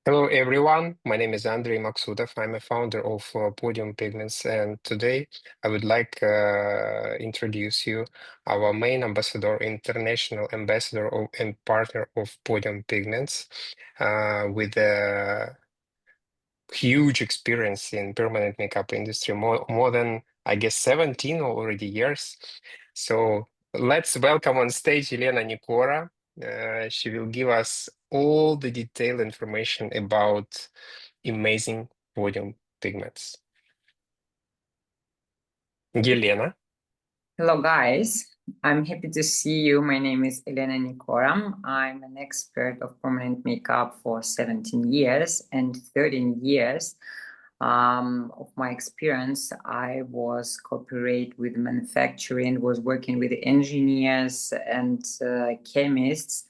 Hello everyone, my name is Andrei Maksutov. I'm a founder of Podium Pigments, and today I would like introduce you our main ambassador, international ambassador and partner of Podium Pigments, with a huge experience in permanent makeup industry, more than I guess 17 already years. So let's welcome on stage Elena Nikora. She will give us all the detailed information about amazing podium pigments. Elena. Hello guys, I'm happy to see you. My name is Elena Nikora. I'm an expert of permanent makeup for 17 years, and 13 years of my experience I was cooperate with manufacturing, was working with engineers and chemists.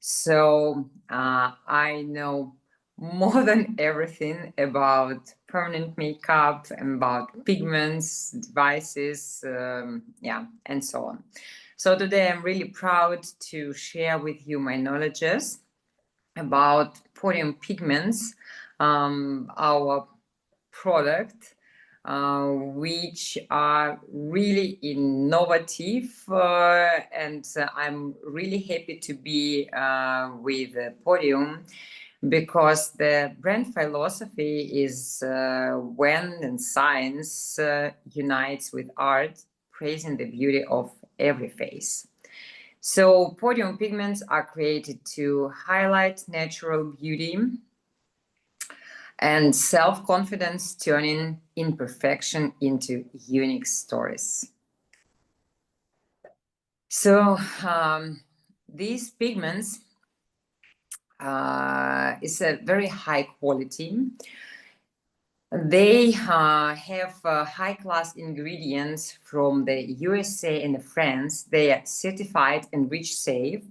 So I know more than everything about permanent makeup, about pigments, devices, and so on. So today I'm really proud to share with you my knowledges about Podium Pigments, our product, which are really innovative, and I'm really happy to be with Podium, because the brand philosophy is when and science unites with art, praising the beauty of every face. So Podium Pigments are created to highlight natural beauty and self-confidence, turning imperfection into unique stories. So these pigments is a very high quality. They have high-class ingredients from the USA and France. They are certified and REACH safe.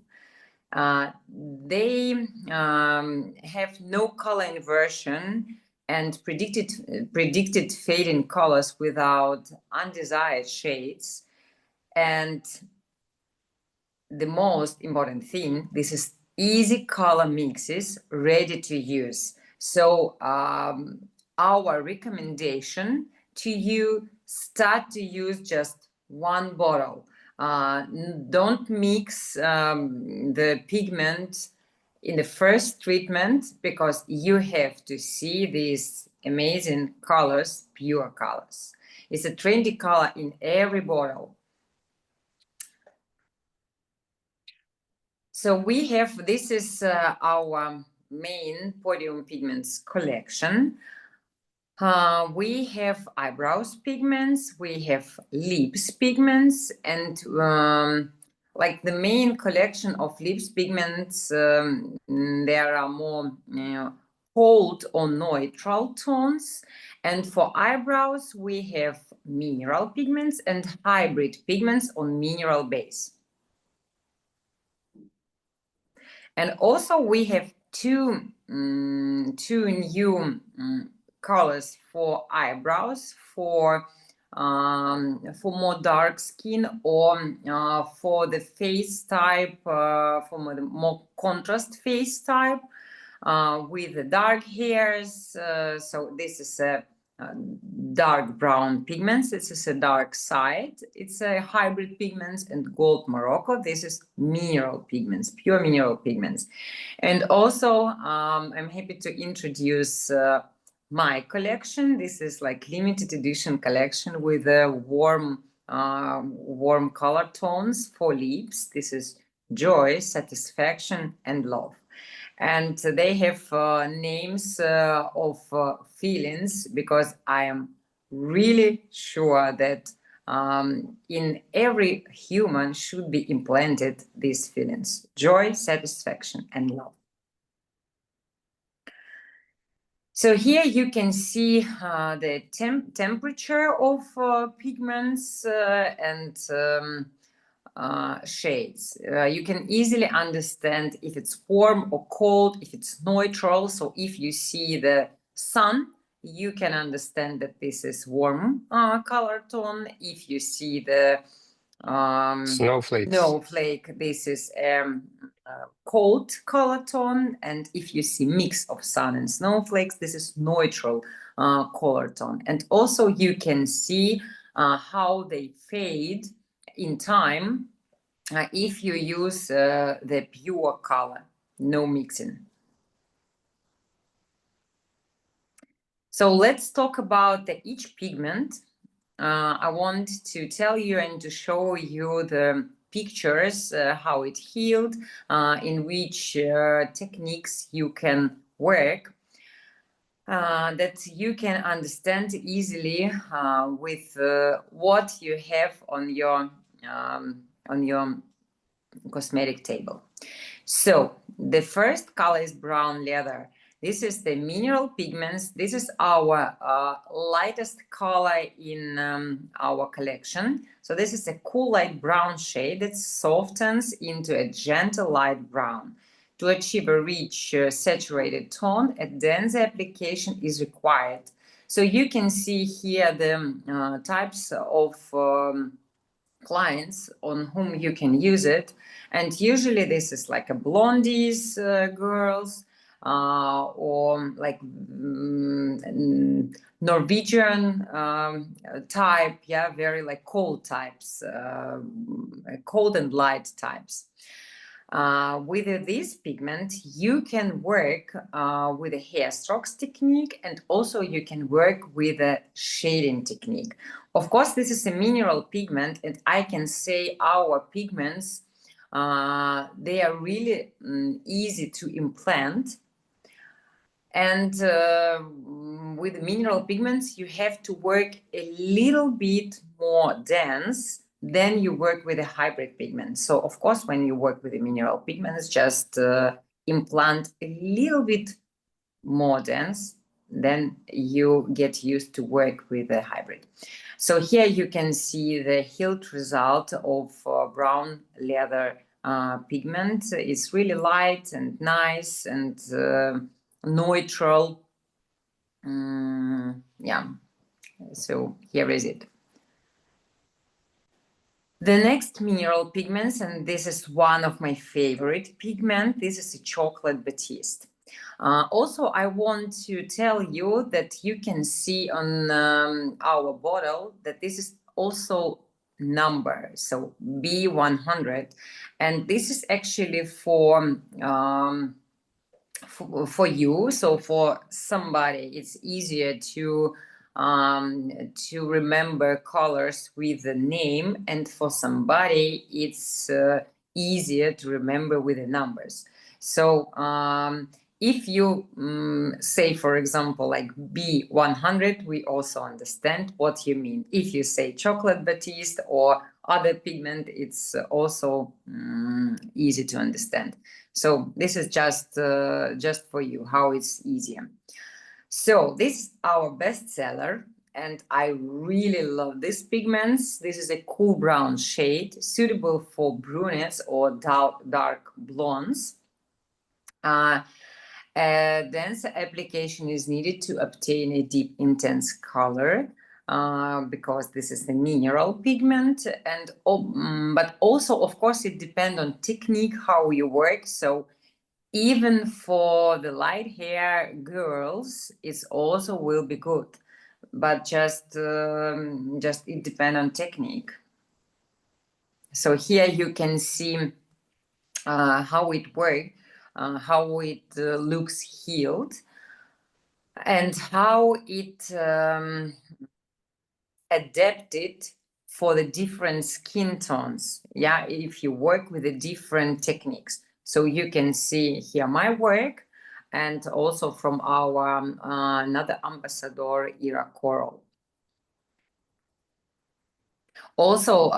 They have no color inversion and predicted fading colors without undesired shades. And the most important thing, this is easy color mixes, ready to use. So our recommendation to you, start to use just one bottle. Don't mix the pigment in the first treatment, because you have to see these amazing colors, pure colors. It's a trendy color in every bottle. So we have, this is our main Podium Pigments collection. We have eyebrows pigments, we have lips pigments, and like the main collection of lips pigments, there are more cold or neutral tones. And for eyebrows, we have mineral pigments and hybrid pigments on mineral base. And also we have two new colors for eyebrows, for more dark skin, or for the face type, for the more contrast face type, with the dark hairs. So this is a dark brown pigments. This is a dark side. It's a hybrid pigments, and gold Morocco. This is mineral pigments, pure mineral pigments. And also I'm happy to introduce my collection. This is like limited edition collection with warm color tones for lips. This is joy, satisfaction, and love. And they have names of feelings, because I am really sure that in every human should be implanted these feelings: joy, satisfaction, and love. So here you can see the temperature of pigments and shades. You can easily understand if it's warm or cold, if it's neutral. So if you see the sun, you can understand that this is warm color tone. If you see the Snowflakes. snowflake, this is cold color tone, and if you see mix of sun and snowflakes, this is neutral color tone. And also you can see how they fade in time if you use the pure color, no mixing. So let's talk about each pigment. I want to tell you and to show you the pictures, how it healed, in which techniques you can work, that you can understand easily with what you have on your cosmetic table. So the first color is brown leather. This is the mineral pigments. This is our lightest color in our collection. So this is a cool light brown shade that softens into a gentle light brown. To achieve a rich saturated tone, a dense application is required. So you can see here the types of clients on whom you can use it, and usually this is like a blondies girls or like Norwegian type, yeah, very like cold types, cold and light types. With this pigment, you can work with a hair strokes technique, and also you can work with a shading technique. Of course, this is a mineral pigment, and I can say our pigments, they are really easy to implant. And with mineral pigments, you have to work a little bit more dense than you work with a hybrid pigment. So of course, when you work with the mineral pigments, just implant a little bit more dense, then you get used to work with a hybrid. So here you can see the healed result of brown leather pigment. It's really light and nice and neutral. Yeah, so here is it. The next mineral pigments, and this is one of my favorite pigment, this is a chocolate batiste. Also, I want to tell you that you can see on our bottle that this is also number, so B100, and this is actually for you. So for somebody, it's easier to remember colors with the name, and for somebody, it's easier to remember with the numbers. So if you say, for example, like B100, we also understand what you mean. If you say chocolate batiste or other pigment, it's also easy to understand. So this is just for you, how it's easier. So this is our bestseller, and I really love these pigments. This is a cool brown shade, suitable for brunettes or dark blondes. A dense application is needed to obtain a deep, intense color. Because this is a mineral pigment, and but also, of course, it depends on technique, how you work. So even for the light hair girls, it also will be good, but just it depends on technique. So here you can see how it works, how it looks healed, and how it adapted for the different skin tones. Yeah, if you work with the different techniques. So you can see here my work, and also from our another ambassador, Ira Coral. Also,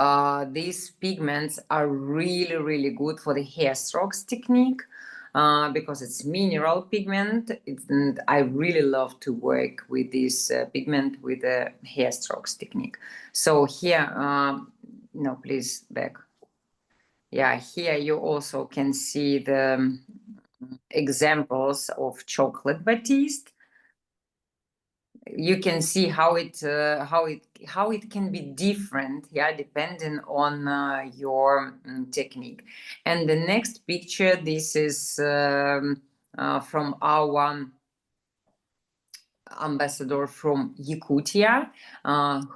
these pigments are really, really good for the hair strokes technique. Because it's mineral pigment, and I really love to work with this pigment with the hair strokes technique. So here, no, please back. Yeah, here you also can see the examples of chocolate batiste. you can see how it can be different, yeah, depending on your technique. And the next picture, this is from our ambassador from Yakutia,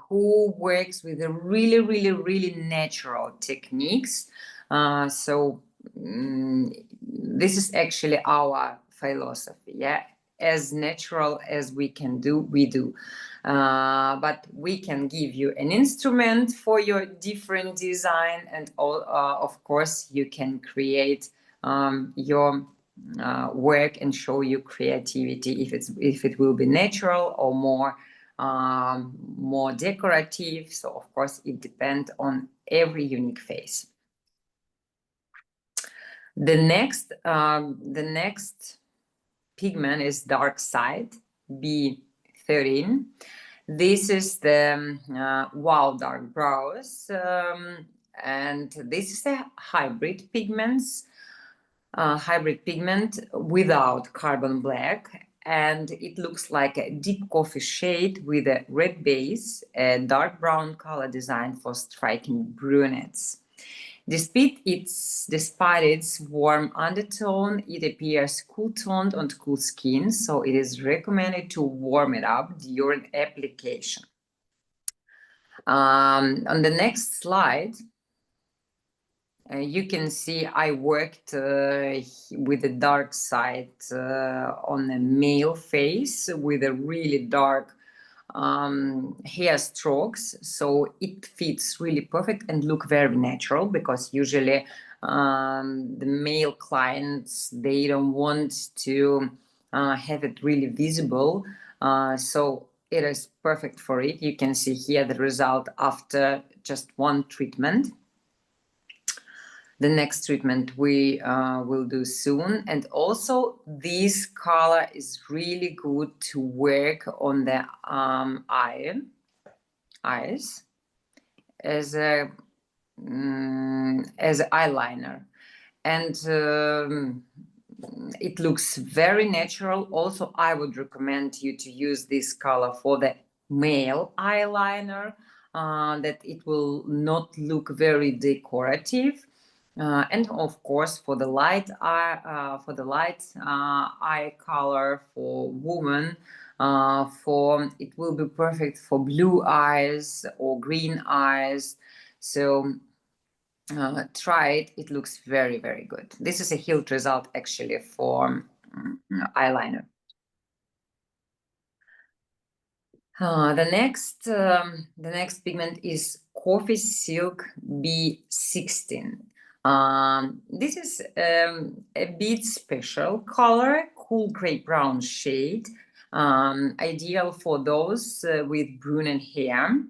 who works with a really natural techniques. So this is actually our philosophy, yeah. As natural as we can do, we do. But we can give you an instrument for your different design, and all, of course, you can create your work and show you creativity, if it will be natural or more decorative. So of course it depends on every unique face. The next pigment is Dark Side B13. This is the Wild Dark Brows, and this is a hybrid pigment without carbon black, and it looks like a deep coffee shade with a red base, a dark brown color designed for striking brunettes. Despite its warm undertone, it appears cool-toned on cool skin, so it is recommended to warm it up during application. On the next slide, you can see I worked with the Dark Side on a male face with a really dark hair strokes, so it fits really perfect and look very natural, because usually the male clients, they don't want to have it really visible, so it is perfect for it. You can see here the result after just one treatment. The next treatment we will do soon. And also this color is really good to work on the eyes as a eyeliner. And it looks very natural. Also, I would recommend you to use this color for the male eyeliner, that it will not look very decorative. And of course, for the light eye color for women, it will be perfect for blue eyes or green eyes. So try it. It looks very good. This is a healed result actually for eyeliner. The next pigment is Coffee Silk B16. This is a bit special color, cool gray brown shade, ideal for those with brunette hair.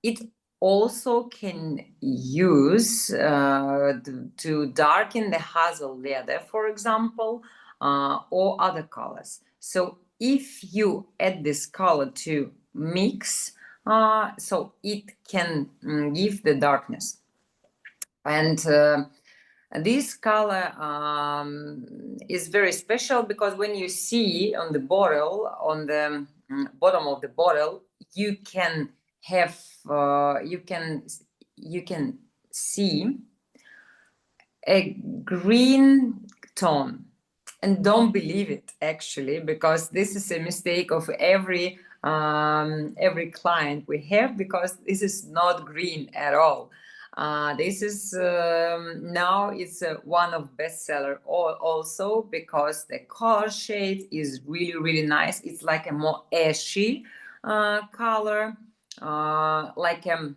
It also can use to darken the hazel leather, for example, or other colors. So if you add this color to mix, so it can give the darkness. And this color is very special, because when you see on the bottle, on the bottom of the bottle, you can have you can see a green tone. And don't believe it, actually, because this is a mistake of every client we have, because this is not green at all. This is now it's one of bestseller also, because the color shade is really nice. It's like a more ashy color, like a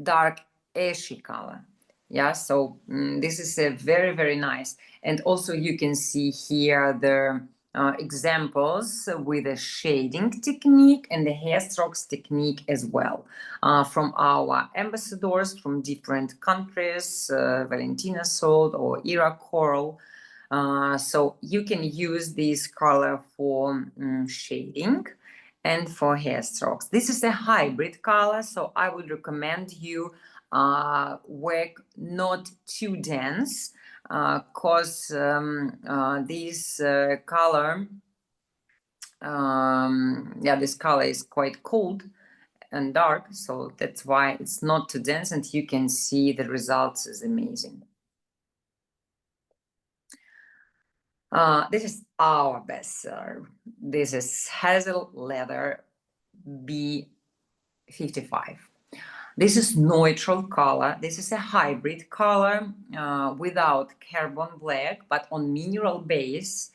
dark ashy color. Yeah, so this is a very nice. And also you can see here the examples with a shading technique and the hair strokes technique as well, from our ambassadors from different countries, Valentina Sold or Ira Coral. So you can use this color for shading and for hair strokes. This is a hybrid color, so I would recommend you work not too dense, because this color Yeah, this color is quite cold and dark, so that's why it's not too dense, and you can see the results is amazing. This is our bestseller. This is HAZEL Leather B55. This is neutral color. This is a hybrid color without carbon black, but on mineral base.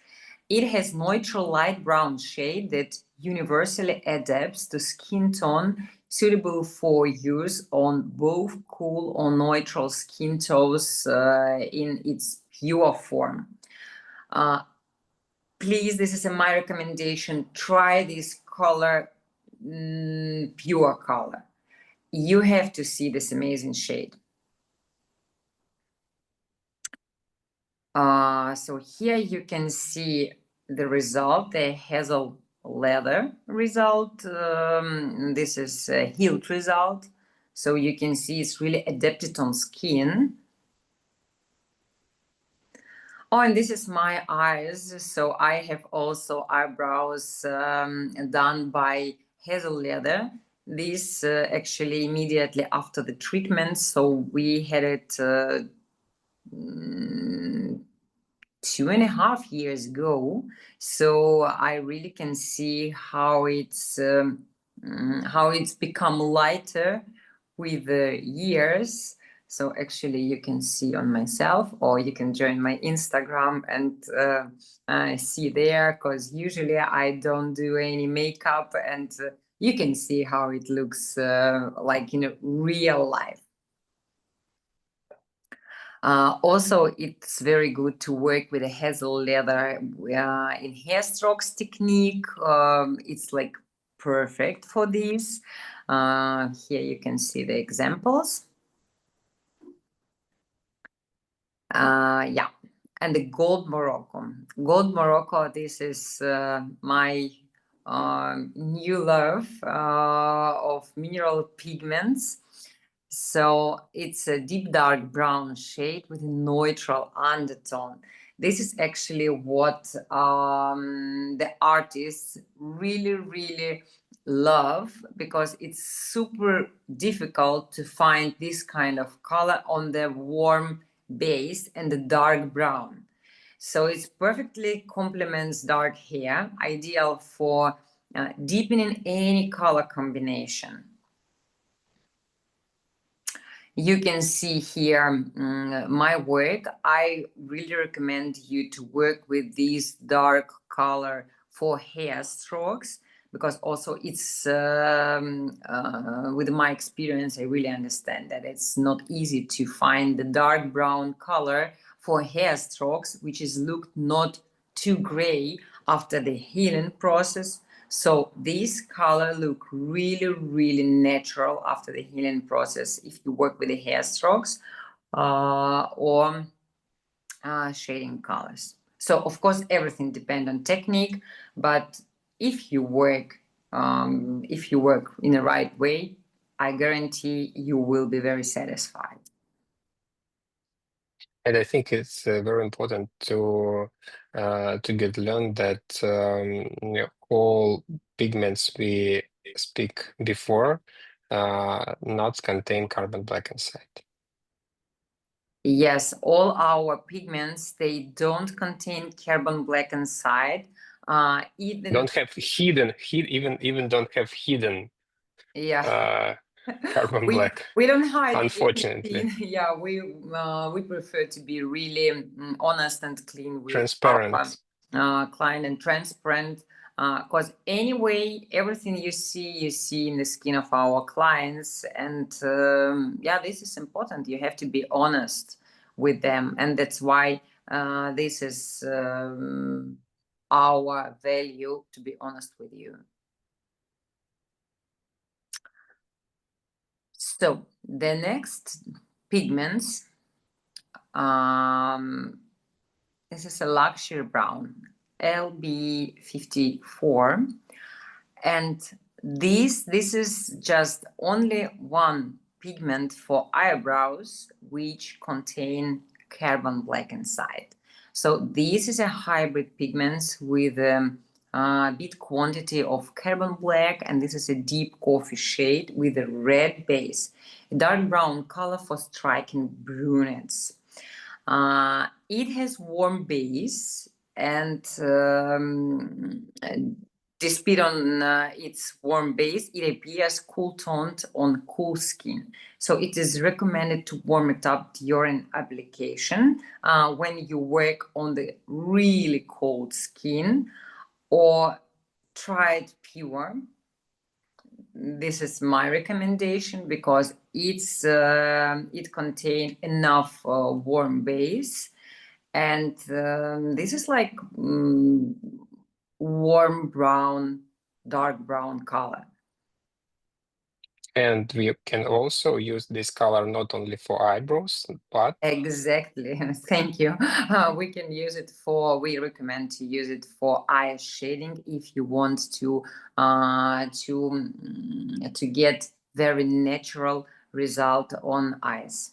It has neutral light brown shade that universally adapts to skin tone, suitable for use on both cool or neutral skin tones in its pure form. Please, this is my recommendation. Try this color, pure color. You have to see this amazing shade. So here you can see the result, the HAZEL leather result. This is a healed result. So you can see it's really adapted on skin. Oh, and this is my eyes. So I have also eyebrows done by HAZEL leather. This actually immediately after the treatment. So we had it 2.5 years ago. So I really can see how it's become lighter with the years. So actually you can see on myself, or you can join my Instagram and see there, because usually I don't do any makeup, and you can see how it looks like in real life. Also, it's very good to work with a HAZEL leather in hair strokes technique. It's like perfect for this. Here you can see the examples. Yeah, and the gold Morocco. Gold Morocco, this is my new love of mineral pigments. So it's a deep dark brown shade with a neutral undertone. This is actually what the artists really love, because it's super difficult to find this kind of color on the warm base and the dark brown. So it perfectly complements dark hair, ideal for deepening any color combination. You can see here my work. I really recommend you to work with this dark color for hair strokes, because also it's with my experience, I really understand that it's not easy to find the dark brown color for hair strokes, which is looked not too gray after the healing process. So this color look really natural after the healing process if you work with the hair strokes or shading colors. So of course everything depends on technique, but if you work in the right way, I guarantee you will be very satisfied. And I think it's very important to get learned that all pigments we speak before not contain carbon black inside. Yes, all our pigments, they don't contain carbon black inside. Even Don't have even don't have hidden carbon black. We don't hide unfortunately anything. Yeah, we prefer to be really honest and clean with transparent. our client, and transparent, because anyway everything you see in the skin of our clients, and yeah, this is important. You have to be honest with them, and that's why this is our value, to be honest with you. So the next pigments, this is a luxury brown, LB54, and this is just only one pigment for eyebrows which contain carbon black inside. So this is a hybrid pigment with bit quantity of carbon black, and this is a deep coffee shade with a red base, a dark brown color for striking brunettes. It has warm base, and despite on its warm base, it appears cool toned on cool skin. So it is recommended to warm it up during application when you work on the really cold skin, or try it pure. This is my recommendation because it contains enough warm base, and this is like warm brown, dark brown color. And we can also use this color not only for eyebrows, but Exactly. Thank you. We can use it for, we recommend to use it for eye shading if you want to get very natural result on eyes.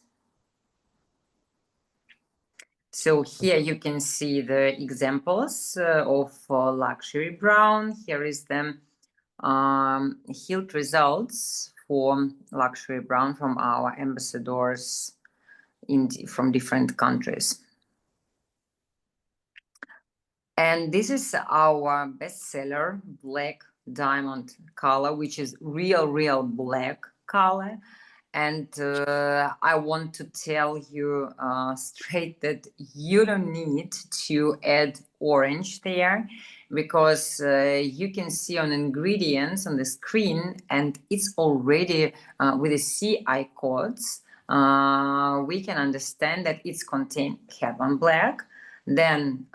So here you can see the examples of luxury brown. Here is the healed results for luxury brown from our ambassadors from different countries. And this is our bestseller black diamond color, which is real black color. And I want to tell you straight that you don't need to add orange there, because you can see on ingredients on the screen, and it's already with the CI codes. We can understand that it's contain carbon black, then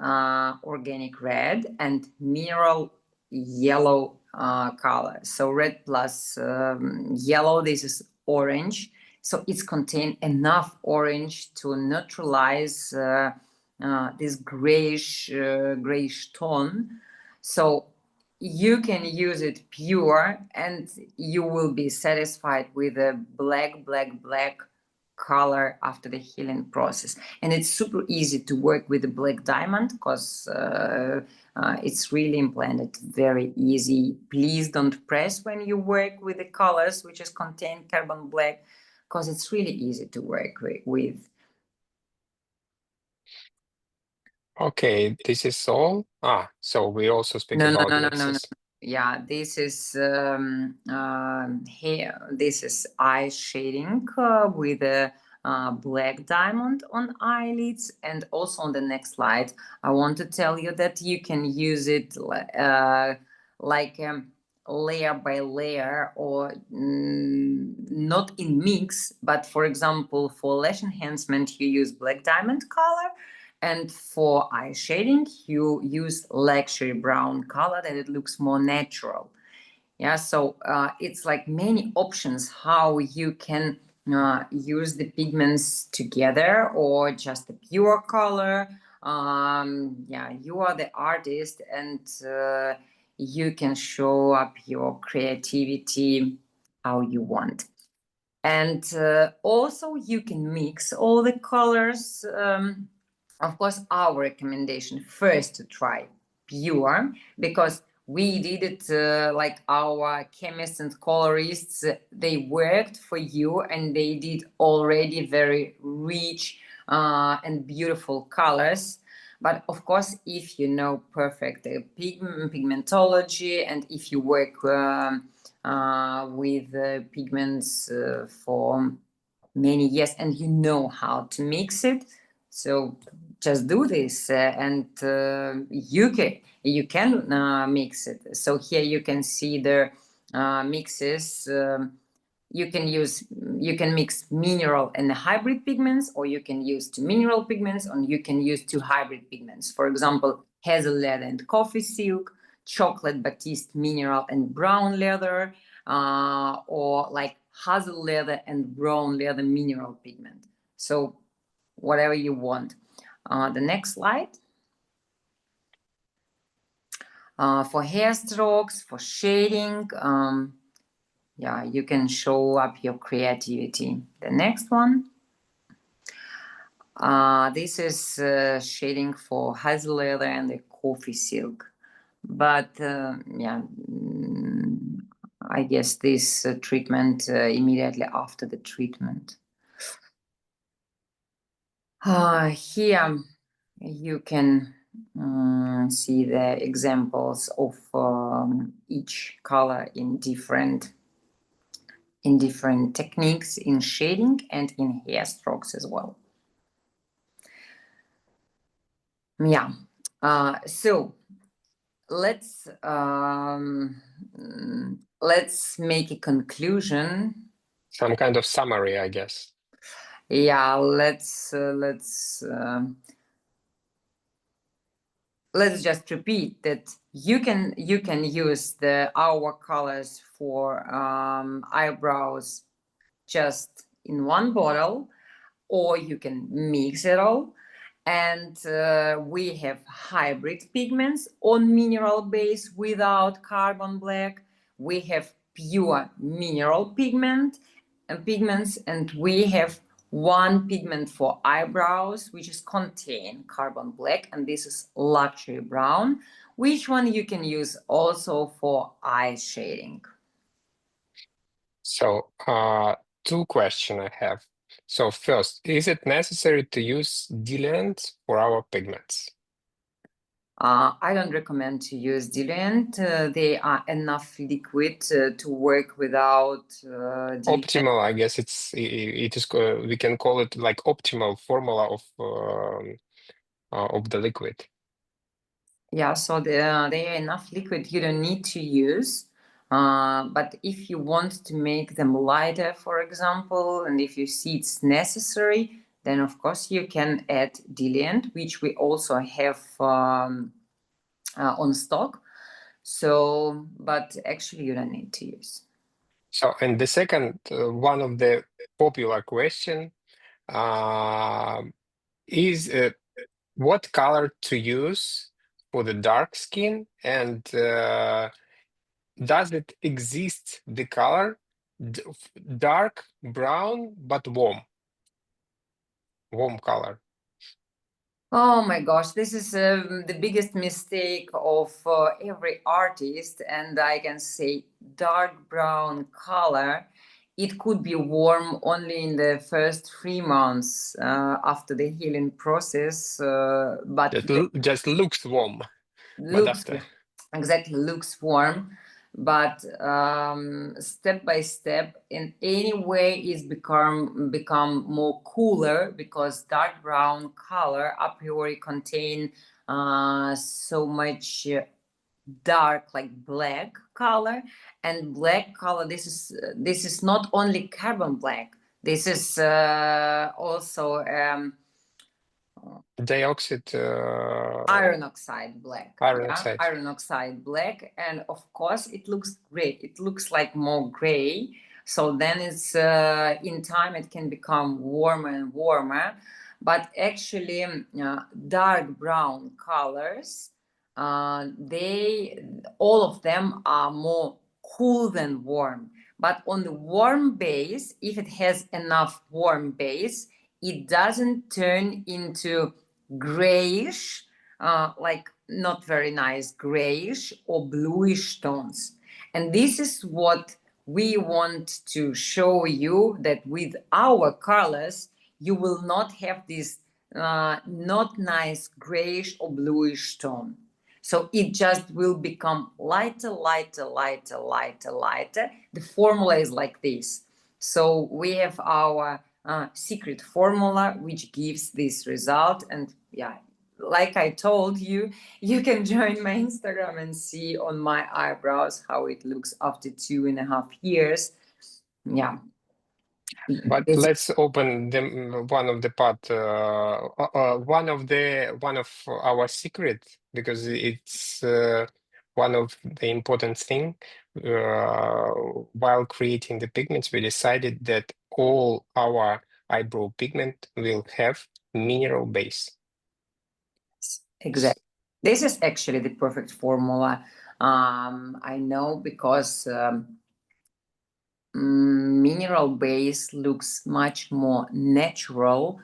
organic red, and mineral yellow color. So red plus yellow, this is orange. So it's contain enough orange to neutralize this grayish tone. So you can use it pure, and you will be satisfied with a black color after the healing process. And it's super easy to work with the black diamond because it's really implanted very easy. Please don't press when you work with the colors which is contain carbon black, because it's really easy to work with. okay, this is all. So we also speak about mixes. Yeah, this is here. This is eye shading with a black diamond on eyelids, and also on the next slide, I want to tell you that you can use it like layer by layer, or not in mix, but for example, for lash enhancement, you use black diamond color. And for eye shading, you use luxury brown color, that it looks more natural. Yeah, so it's like many options how you can use the pigments together, or just a pure color. Yeah, you are the artist, and you can show up your creativity how you want. And also you can mix all the colors. Of course, our recommendation first to try pure, because we did it like our chemists and colorists, they worked for you, and they did already very rich and beautiful colors. But of course, if you know perfect pigmentology, and if you work with pigments for many years, and you know how to mix it, so just do this, and you can mix it. So here you can see the mixes. You can mix mineral and hybrid pigments, or you can use two mineral pigments, or you can use two hybrid pigments. For example, hazel leather and coffee silk, chocolate batiste mineral and brown leather, or like hazel leather and brown leather mineral pigment. So whatever you want. The next slide. For hair strokes, for shading, yeah, you can show up your creativity. The next one. This is shading for hazel leather and the coffee silk. But yeah, I guess this treatment immediately after the treatment. Here you can see the examples of each color in different techniques in shading and in hair strokes as well. Yeah, so let's make a conclusion. Some kind of summary, I guess. Yeah, let's just repeat that you can use our colors for eyebrows just in one bottle, or you can mix it all. And we have hybrid pigments on mineral base without carbon black. We have pure mineral pigments, and we have one pigment for eyebrows, which is contain carbon black, and this is luxury brown, which one you can use also for eye shading. So, two questions I have. So first, is it necessary to use diluent for our pigments? I don't recommend to use diluent. They are enough liquid to work without diluent. Optimal, I guess it is. We can call it like optimal formula of the liquid. Yeah, so they are enough liquid. You don't need to use. But if you want to make them lighter, for example, and if you see it's necessary, then of course you can add diluent, which we also have on stock. So, but actually you don't need to use. So, and the second, one of the popular question is what color to use for the dark skin, and does it exist the color dark brown but warm color? Oh my gosh, this is the biggest mistake of every artist, and I can say dark brown color. It could be warm only in the first 3 months after the healing process, but Just looks warm, but looks after. exactly looks warm, but step by step in any way is become more cooler, because dark brown color a priori contain so much dark like black color, and black color, this is not only carbon black, this is also Dioxide, iron oxide black. iron Yeah, oxide. iron oxide black, and of course it looks great, it looks like more gray. So then it's in time it can become warmer and warmer, but actually dark brown colors, they all of them are more cool than warm. But on the warm base, if it has enough warm base, it doesn't turn into grayish, like not very nice grayish or bluish tones. And this is what we want to show you, that with our colors, you will not have this not nice grayish or bluish tone. So it just will become lighter, lighter, lighter, lighter, lighter. The formula is like this. So we have our secret formula which gives this result. And yeah, like I told you, you can join my Instagram and see on my eyebrows how it looks after 2.5 years. Yeah. But let's open one of the part, one of our secret, because it's one of the important thing. While creating the pigments, we decided that all our eyebrow pigment will have mineral base. Exactly. This is actually the perfect formula. I know, because mineral base looks much more natural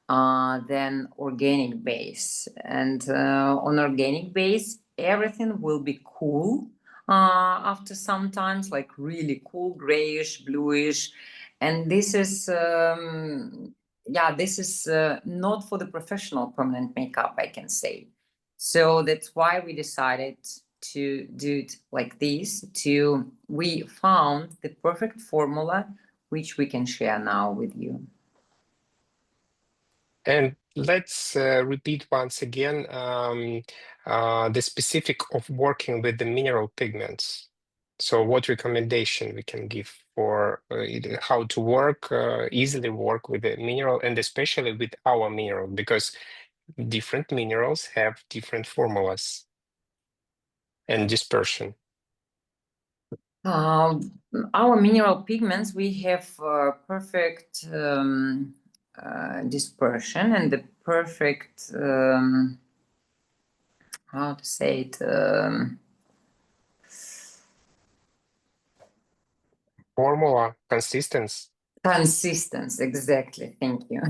than organic base. And on organic base, everything will be cool after some times, like really cool, grayish, bluish. And this is, this is not for the professional permanent makeup, I can say. So that's why we decided to do it like this. We found the perfect formula, which we can share now with you. And let's repeat once again the specific of working with the mineral pigments. So what recommendation we can give for how to work, easily work with the mineral, and especially with our mineral, because different minerals have different formulas and dispersion. Our mineral pigments, we have perfect dispersion and the perfect, how to say it, Formula, consistency. Consistence, exactly. Thank you.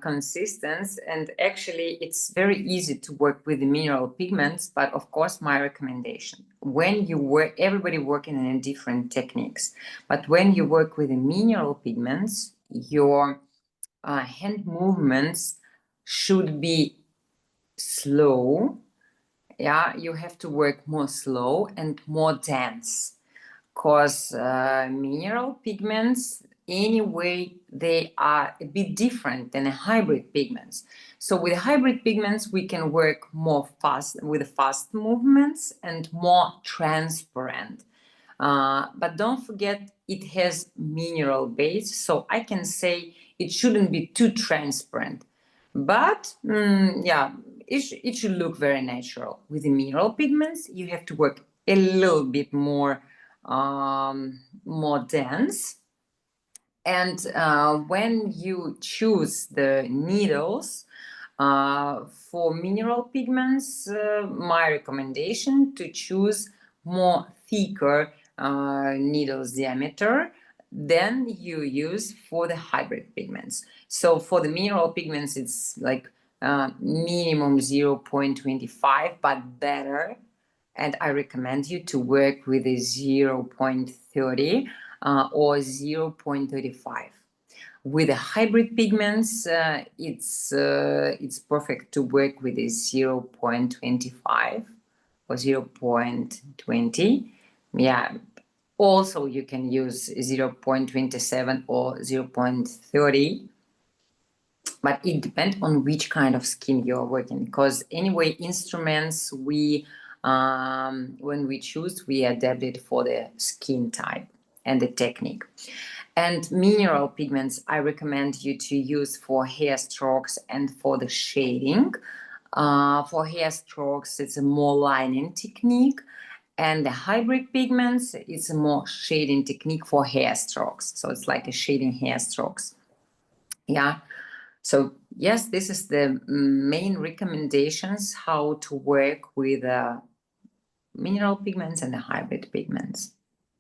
Consistence, and actually, it's very easy to work with the mineral pigments. But of course, my recommendation: when you work, everybody working in different techniques. But when you work with the mineral pigments, your hand movements should be slow. Yeah, you have to work more slow and more dense. Because mineral pigments, anyway, they are a bit different than hybrid pigments. So with hybrid pigments, we can work more fast with fast movements and more transparent. But don't forget, it has mineral base, so I can say it shouldn't be too transparent. But it should look very natural. With the mineral pigments, you have to work a little bit more dense. And when you choose the needles for mineral pigments, my recommendation to choose more thicker needles diameter than you use for the hybrid pigments. So for the mineral pigments, it's like minimum 0.25, but better. And I recommend you to work with a 0.30 or 0.35. With the hybrid pigments, it's perfect to work with a 0.25 or 0.20. Yeah. Also, you can use 0.27 or 0.30. But it depends on which kind of skin you're working, because anyway, instruments when we choose, we adapt it for the skin type and the technique. And mineral pigments, I recommend you to use for hair strokes and for the shading. For hair strokes, it's a more lining technique. And the hybrid pigments, it's a more shading technique for hair strokes. So it's like a shading hair strokes. Yeah. So yes, this is the main recommendations how to work with mineral pigments and the hybrid pigments.